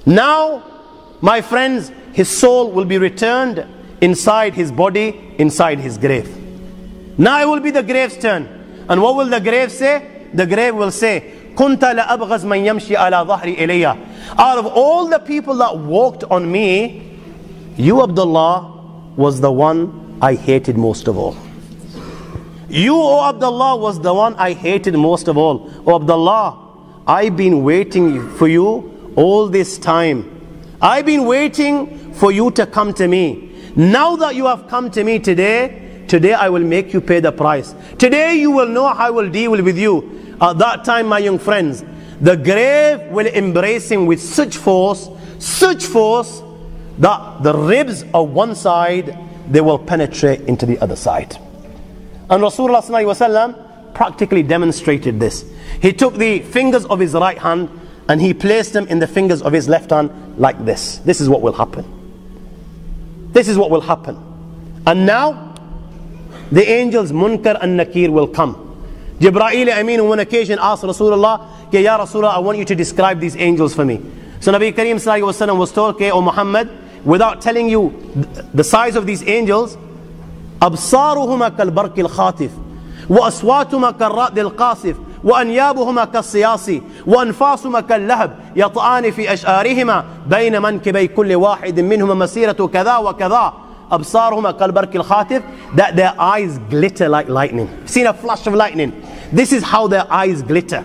Now, my friends, his soul will be returned inside his body, inside his grave. Now it will be the grave's turn. And what will the grave say? The grave will say, كُنْتَ لَأَبْغَزْ مَنْ يَمْشِي عَلَى ظَهْرِ إِلَيَّ. Out of all the people that walked on me, you, Abdullah, was the one I hated most of all. You, O Abdullah, was the one I hated most of all. O Abdullah, I've been waiting for you all this time. I've been waiting for you to come to me. Now that you have come to me today, I will make you pay the price. Today you will know how I will deal with you. At that time, my young friends, the grave will embrace him with such force that the ribs of one side, they will penetrate into the other side. And Rasulullah ﷺ practically demonstrated this. He took the fingers of his right hand and he placed them in the fingers of his left hand like this. This is what will happen. This is what will happen. And now, the angels Munkar and Nakir will come. Jibreel Amin on one occasion asked Rasulullah, Ya Rasulullah, I want you to describe these angels for me. So Nabi Kareem ﷺ was told, O Muhammad, without telling you the size of these angels, أبصارهما كالبرق الخاطف وأصواتهما كالرعد القاصف وأنيابهما كالصياص وأنفاسهما كاللهب يطعان في أشعارهما بين منكبي كل واحد منهما مسيرة كذا وكذا. أبصارهما كالبرق الخاطف, that their eyes glitter like lightning. Seen a flash of lightning? This is how their eyes glitter.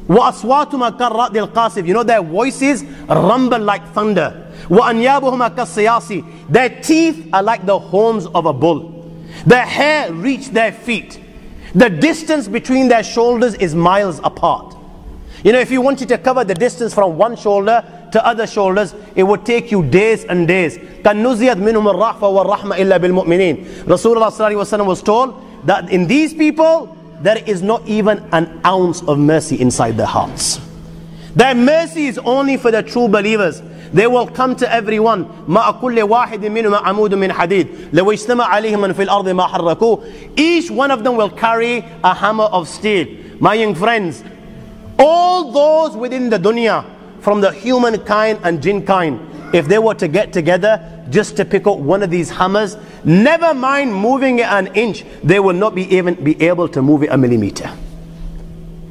وأصواتهما كالرعد القاصف, you know their voices rumble like thunder. وأنيابهما كالصياص, their teeth are like the horns of a bull. Their hair reach their feet. The distance between their shoulders is miles apart. You know, if you wanted to cover the distance from one shoulder to other shoulders, it would take you days and days. كَنُّزِيَتْ مِنْهُمُ الرَّحْفَ وَالرَّحْمَ إِلَّا بِالْمُؤْمِنِينَ. Rasulullah ﷺ was told that in these people, there is not even an ounce of mercy inside their hearts. Their mercy is only for the true believers. They will come to everyone. مَا أَكُلِّ وَاحِدٍ مِّنْهُمَا عَمُودٌ مِّنْ حَدِيدٍ لَوْ اجْتَمَعَ عَلَيْهِمْ مَنْ فِي الْأَرْضِ مَا حَرَّكُوهُ. Each one of them will carry a hammer of steel. My young friends, all those within the dunya, from the humankind and jinn kind, if they were to get together just to pick up one of these hammers, never mind moving it an inch, they will not even be able to move it a millimeter.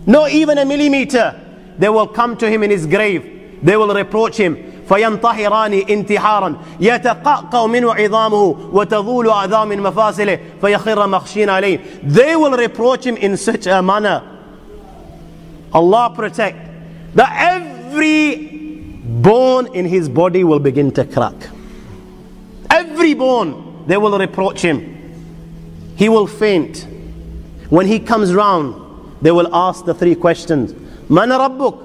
Not even a millimeter. They will come to him in his grave. They will reproach him. فينطحران انتحارا يتقعقع منه عظامه وتظول أعظام من مفاصله فيخر مخشين عليه. They will reproach him in such a manner, Allah protect, that every bone in his body will begin to crack. Every bone, they will reproach him. He will faint. When he comes round, they will ask the three questions. من ربك؟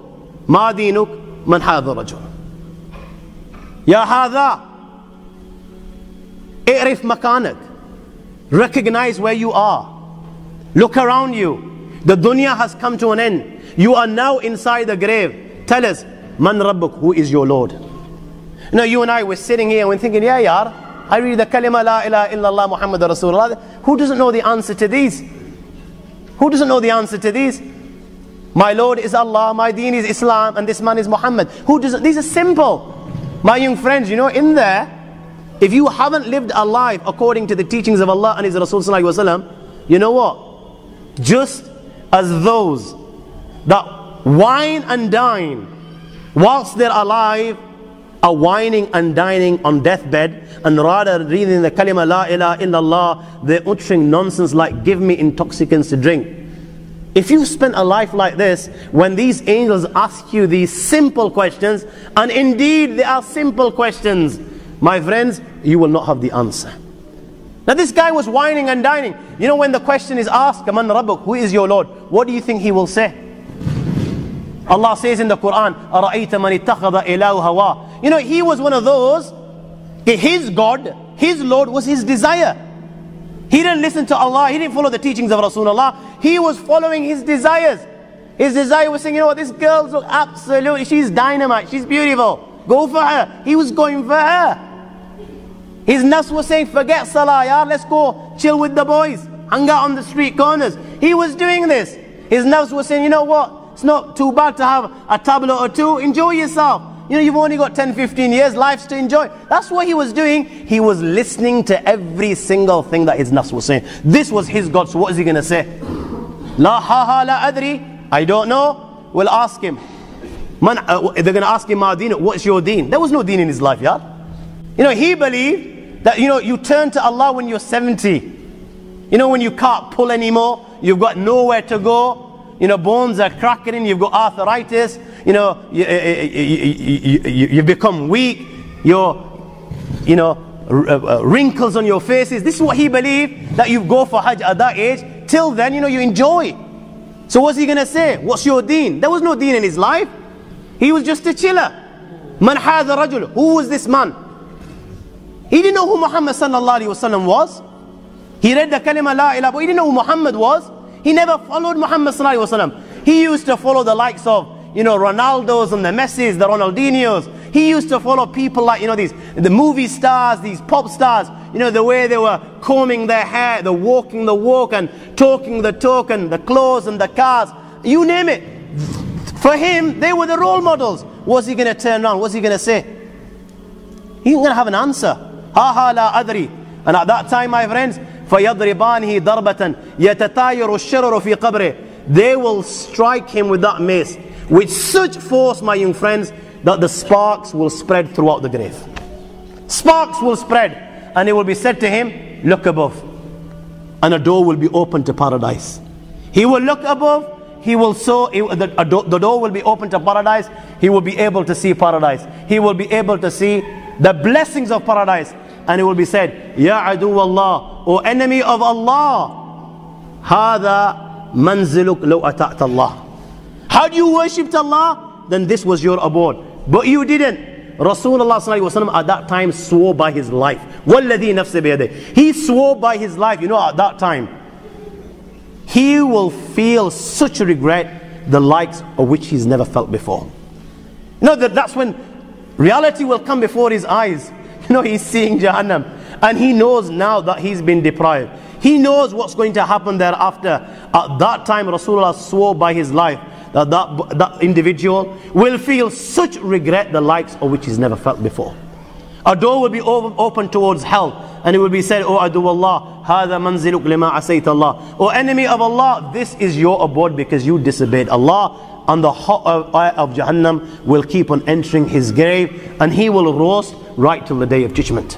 ما دينك؟ من هذا الرجل؟ يا هذا اعرف مكانك. Recognize where you are. Look around you. The dunya has come to an end. You are now inside the grave. Tell us, Man Rabbuk, who is your Lord? You know, you and I were sitting here and we're thinking, yeah, yar, I read the kalima la ilaha illallah Muhammad Rasulullah. Who doesn't know the answer to these? Who doesn't know the answer to these? My Lord is Allah, my deen is Islam, and this man is Muhammad. Who doesn't? These are simple. My young friends, you know, in there, if you haven't lived a life according to the teachings of Allah and His Rasul Sallallahu Alaihi Wasallam, you know what? Just as those that wine and dine whilst they're alive are whining and dining on deathbed, and rather reading the kalima la ilaha illallah, they're uttering nonsense like give me intoxicants to drink. If you spent a life like this, when these angels ask you these simple questions, and indeed they are simple questions, my friends, you will not have the answer. Now this guy was whining and dining. You know, when the question is asked, Man Rabbuk, who is your Lord? What do you think he will say? Allah says in the Quran, أَرَأَيْتَ مَنِ اتَّخَذَ إِلَهُ هَوَىٰ. You know, he was one of those, his God, his Lord was his desire. He didn't listen to Allah, he didn't follow the teachings of Rasulullah, he was following his desires. His desire was saying, you know what, this girl looks absolutely, she's dynamite, she's beautiful, go for her. He was going for her. His nafs was saying, forget salah, yaar, let's go chill with the boys, hang out on the street corners. He was doing this. His nafs was saying, you know what, it's not too bad to have a tablet or two, enjoy yourself. You know, you've only got 10, 15 years, life's to enjoy. That's what he was doing. He was listening to every single thing that his nafs was saying. This was his God, so what is he going to say? La ha la adri. I don't know. We'll ask him. They're going to ask him, Ma deen, what's your deen? There was no deen in his life, yeah? You know, he believed that, you know, you turn to Allah when you're 70. You know, when you can't pull anymore, you've got nowhere to go, you know, bones are cracking, you've got arthritis, you know, you become weak, wrinkles on your faces. This is what he believed, that you go for Hajj at that age. Till then, you know, you enjoy. So what's he going to say? What's your deen? There was no deen in his life. He was just a chiller. Man hadha rajul. Who was this man? He didn't know who Muhammad sallallahu alaihi wasallam was. He read the kalima la ilaha, but he didn't know who Muhammad was. He never followed Muhammad sallallahu alaihi wasallam. He used to follow the likes of, you know, Ronaldos and the Messis, the Ronaldinhos. He used to follow people like, you know, the movie stars, these pop stars, you know, the way they were combing their hair, the walking the walk and talking the talk and the clothes and the cars. You name it. For him, they were the role models. What's he going to turn around? What's he going to say? He's going to have an answer. Ha ha la adri. And at that time, my friends, فَيَضْرِبَانِهِ ضَرْبَةً يَتَتَايَرُ الشَّرَرُ فِي قَبْرِهِ. They will strike him with that mace with such force, my young friends, that the sparks will spread throughout the grave. Sparks will spread, and it will be said to him, look above, and a door will be opened to paradise. He will look above, he will the door will be open to paradise. He will be able to see paradise. He will be able to see the blessings of paradise. And it will be said, Ya adu Allah, O enemy of Allah, Hada manziluk law ata'ta Allah. How do you worship Allah? Then this was your abode. But you didn't. Rasulullah sallallahu alaihi wasallam at that time swore by his life. Walladhi nafsi biyadih. He swore by his life. You know, at that time, he will feel such regret, the likes of which he's never felt before. You know, that's when reality will come before his eyes. You know, he's seeing Jahannam, and he knows now that he's been deprived. He knows what's going to happen thereafter. At that time, Rasulullah swore by his life that that individual will feel such regret, the likes of which he's never felt before. A door will be open towards hell, and it will be said, O adu Allah, hadha manziluk lima asayta Allah. O enemy of Allah, this is your abode because you disobeyed Allah. And the hot fire of Jahannam will keep on entering his grave, and he will roast right till the day of judgment.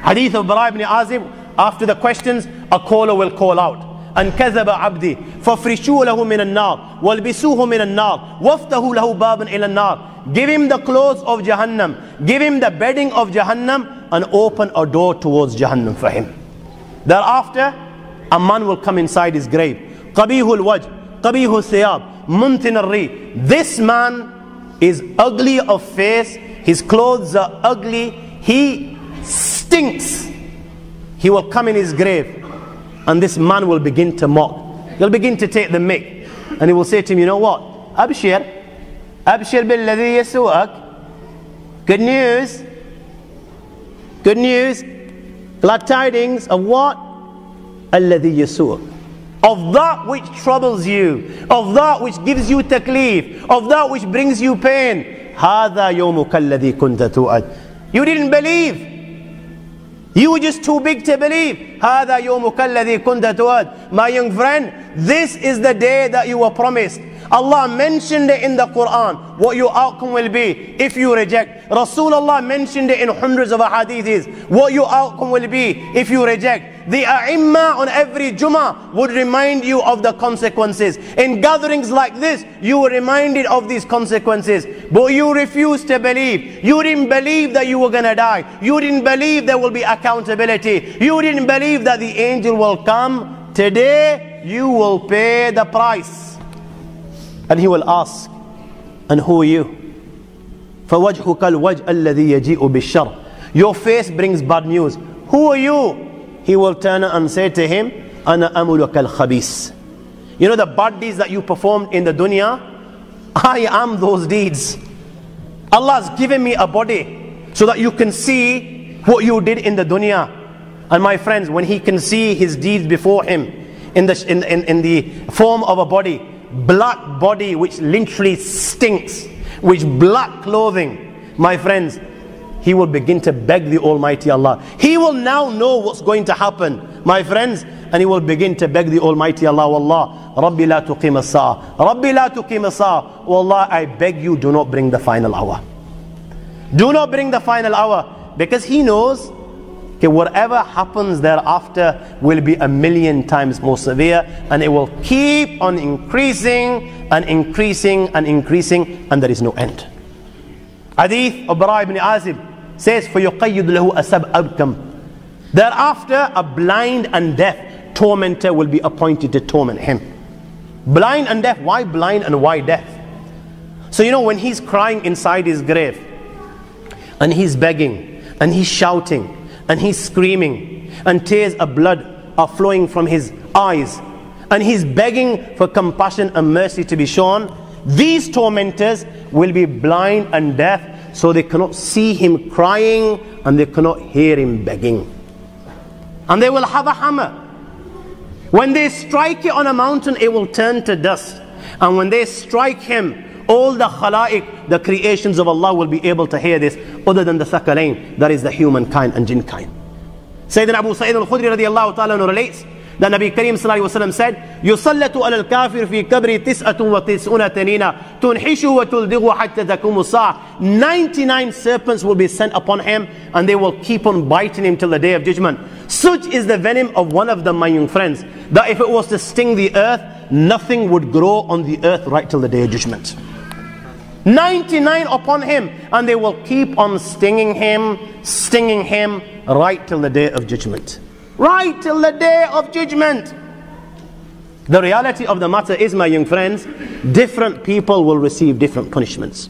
Hadith of Bara ibn Azib, after the questions, a caller will call out, and كذب عبدي فافرشوا له من النار والبسوه من النار وافتحوا له بابا إلى النار. Give him the clothes of Jahannam, give him the bedding of Jahannam, and open a door towards Jahannam for him. Thereafter, a man will come inside his grave. قبيح الوجه قبيح الثياب منتن الريح. This man is ugly of face, his clothes are ugly, he stinks. He will come in his grave, and this man will begin to mock. He'll begin to take the mick, and he will say to him, you know what? Abshir billadhi yasu'ak. Good news. Good news. Glad tidings of what? Alladhi yasu'ak. Of that which troubles you, of that which gives you taklif, of that which brings you pain. هَذَا يَوْمُكَ الَّذِي كُنْتَ تُوعَدْ. You didn't believe. You were just too big to believe. هَذَا يَوْمُكَ الَّذِي كُنْتَ تُوعَدْ. My young friend, this is the day that you were promised. Allah mentioned it in the Quran, what your outcome will be if you reject. Rasulullah mentioned it in hundreds of hadiths, what your outcome will be if you reject. The A'imma on every Jummah would remind you of the consequences. In gatherings like this, you were reminded of these consequences. But you refused to believe. You didn't believe that you were going to die. You didn't believe there will be accountability. You didn't believe that the angel will come. Today, you will pay the price. And he will ask, and who are you? فَوَجْهُكَ الْوَجْءَ الَّذِي يَجِيءُ بِالشَّرِّ. Your face brings bad news. Who are you? He will turn and say to him, أَنَا أَمُلُكَ الْخَبِيثِ. You know the bad deeds that you performed in the dunya? I am those deeds. Allah has given me a body so that you can see what you did in the dunya. And my friends, when he can see his deeds before him in the form of a body, black body which literally stinks, with black clothing, my friends, he will begin to beg the Almighty Allah. He will now know what's going to happen, my friends, and he will begin to beg the Almighty Allah, Wallah, Rabbi la tuqim as-sa'a, Rabbi la tuqim as-sa'a, Wallah, I beg you, do not bring the final hour. Do not bring the final hour, because he knows, okay, whatever happens thereafter will be 1,000,000 times more severe, and it will keep on increasing and increasing and increasing, and there is no end. Hadith of Bara ibn Azib says, فَيُقَيِّدُ لَهُ أَسَبْ أَبْكَمْ. Thereafter, a blind and deaf tormentor will be appointed to torment him. Blind and deaf. Why blind and why deaf? So you know, when he's crying inside his grave, and he's begging, and he's shouting, and he's screaming, and tears of blood are flowing from his eyes, and he's begging for compassion and mercy to be shown, these tormentors will be blind and deaf, so they cannot see him crying, and they cannot hear him begging. And they will have a hammer. When they strike it on a mountain, it will turn to dust. And when they strike him, all the khalaiq, the creations of Allah, will be able to hear this, other than the thaqalain, that is the humankind and jinn kind. Sayyidina Abu Sa'id al-Khudri radiallahu ta'ala relates that Nabi Kareem sallallahu alayhi wa sallam said, يُصَلَّةُ عَلَى الْكَافِرِ فِي كَبْرِ تِسْأَةٌ وَتِسْعُونَ تَنِينَ تُنْحِشُهُ وَتُلْدِغُ حَتَّى تَكُمُ السَّاعَةِ. 99 serpents will be sent upon him, and they will keep on biting him till the day of judgment. Such is the venom of one of them, my young friends, that if it was to sting the earth, nothing would grow on the earth right till the day of judgment. 99 upon him, and they will keep on stinging him right till the day of judgment. Right till the day of judgment. The reality of the matter is, my young friends, different people will receive different punishments.